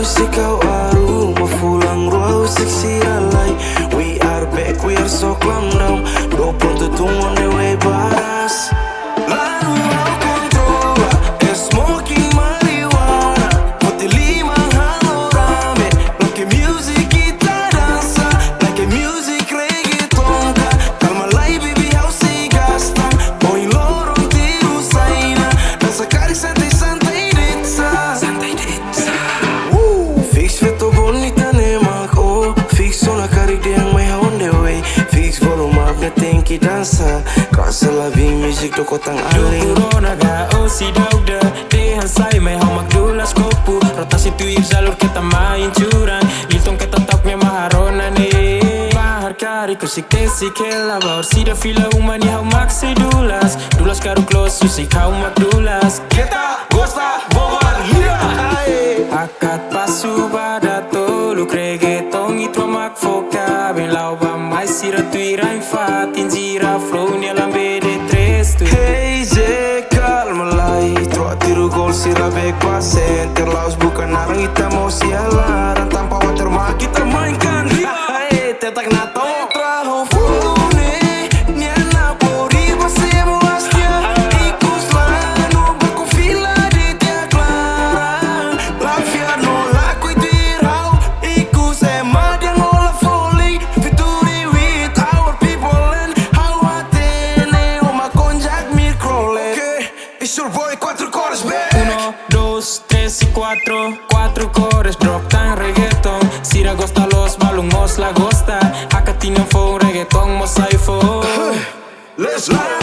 music kau aru mafulang ruau siksi ralai. We are back, we are so calm down. Do pronto tu on the way paras. Lalu au controla, smoking marijuana. Putih lima halo rame, like music kita dansa, like music reggaeton. Calma lai baby house e gasta, põe loro tiro saina, dança cara e senta ditsa. Fix veto bonita ne mak oh, fix ona kari dia mai on the way. Fix volume up ne tenki dansa, kasa labi music do kotang aling. Do corona ga o si dauda, dehan sai mai hau magdula skopu. Rotasi tuir jalur kita main curang, Lilton kita tak me maharona ne. Bahar kari kusik tesi kela baur sida fila umani hau maksi dulas. Dulas karu close susik hau magdulas. Kita gosta bobar lia. Akat pasu pada tolu reggaeton itro mak foca ben lau ba mai sira tuira infat injira flow ni lambe de tres tu. Hey Zé, calma lai, troa tiro gol sira bek pasen. Terlaus bukan narang kita mau sialan, tanpa watermark kita mainkan lia. Hey, tetak nato traho fune, niana pori basemo astia. Ikus lano baku fila di tia clara. Lafia no laku itirau, ikus ema dia ngola falling. Victory with our people and how atene uma konjak microle. Okay, it's your boy 4 cores back. 1, 2, 3 y 4, 4 cores, drop tan reggaeton. Sira gosta los balungos la gosta, acá tienen fo reggaeton mosaico. Let's go.